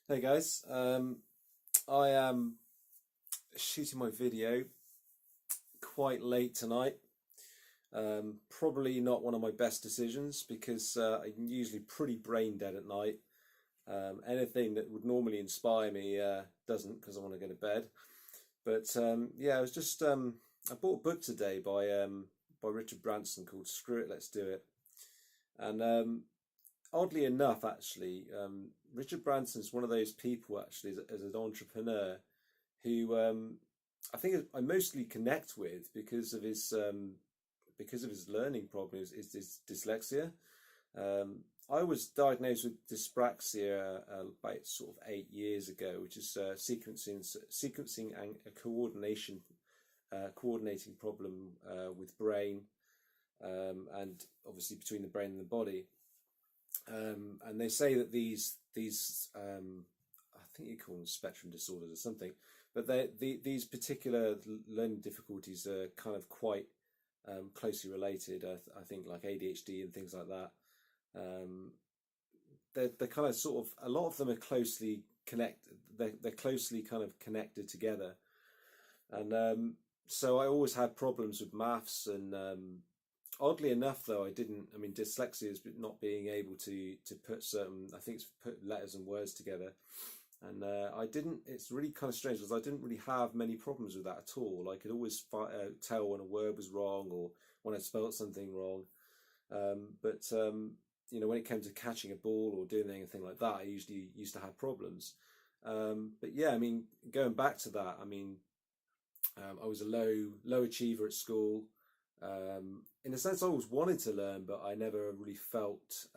Hey guys, I am shooting my video quite late tonight. Probably not one of my best decisions because I'm usually pretty brain dead at night. Anything that would normally inspire me doesn't because I want to go to bed. But yeah, I bought a book today by Richard Branson called "Screw It, Let's Do It," and oddly enough, actually, Richard Branson is one of those people actually as an entrepreneur who I think I mostly connect with because of his learning problems, is dyslexia. I was diagnosed with dyspraxia about sort of 8 years ago, which is sequencing and a coordinating problem with brain, and obviously between the brain and the body. And they say that these I think you call them spectrum disorders or something, but these particular learning difficulties are kind of quite closely related. I think like ADHD and things like that. Um, they're kind of sort of a lot of them are closely connected. They're closely kind of connected together, and so I always had problems with maths and oddly enough, though, I didn't. I mean, dyslexia is not being able to put certain. I think it's put letters and words together, and I didn't. It's really kind of strange because I didn't really have many problems with that at all. I could always tell when a word was wrong or when I spelt something wrong. But when it came to catching a ball or doing anything like that, I usually used to have problems. But yeah, I mean, going back to that, I mean, I was a low achiever at school. In a sense, I always wanted to learn, but I never really felt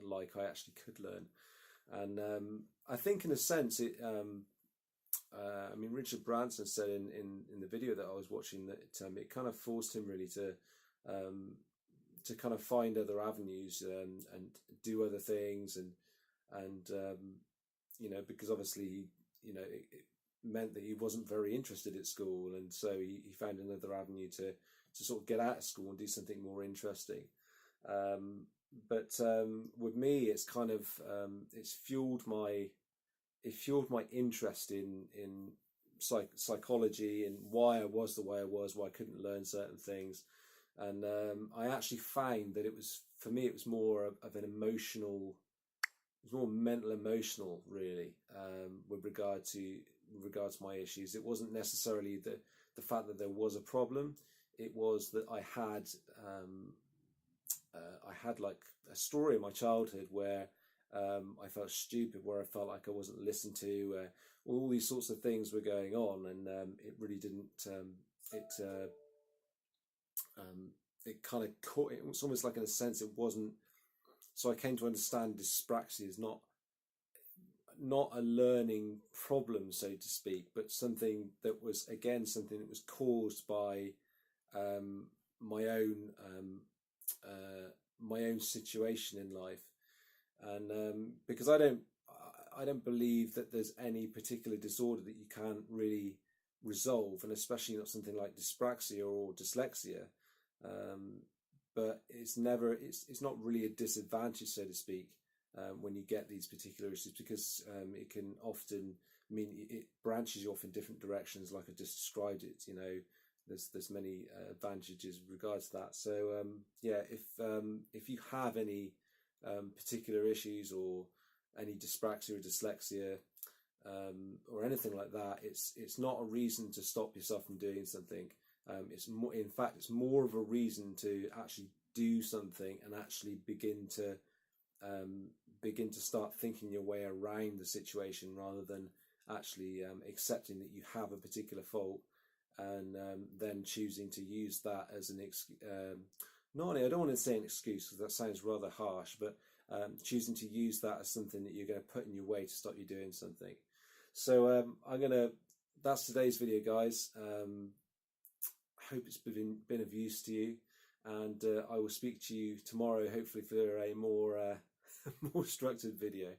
like I actually could learn. And I think, in a sense, I mean, Richard Branson said in the video that I was watching that it kind of forced him really um, to kind of find other avenues and do other things and because obviously it meant that he wasn't very interested at school, and so he found another avenue to sort of get out of school and do something more interesting. Um, but with me, it's kind of it fueled my interest in psychology and why I was the way I was, why I couldn't learn certain things, and I actually found that it was for me it was more of an emotional, it was more mental emotional really, with regard to my issues. It wasn't necessarily the fact that there was a problem. It was that I had like a story in my childhood where I felt stupid, where I felt like I wasn't listened to, where all these sorts of things were going on, and it really didn't. It it kind of caught. It was almost like, in a sense, it wasn't. So I came to understand dyspraxia is not a learning problem, so to speak, but something that was, again, something that was caused by um, my own um, my own situation in life, and because I don't believe that there's any particular disorder that you can't really resolve, and especially not something like dyspraxia or dyslexia. Um, but it's not really a disadvantage, so to speak, when you get these particular issues, because it can often mean it branches you off in different directions, like I just described it. There's many advantages with regards to that. So yeah, if you have any particular issues or any dyspraxia or dyslexia, or anything like that, it's not a reason to stop yourself from doing something. It's more, in fact, it's more of a reason to actually do something and actually begin to start thinking your way around the situation, rather than actually accepting that you have a particular fault and then choosing to use that as an not only, I don't want to say an excuse because that sounds rather harsh, but choosing to use that as something that you're going to put in your way to stop you doing something. So that's today's video, guys. Hope it's been of use to you, and I will speak to you tomorrow, hopefully for a more more structured video.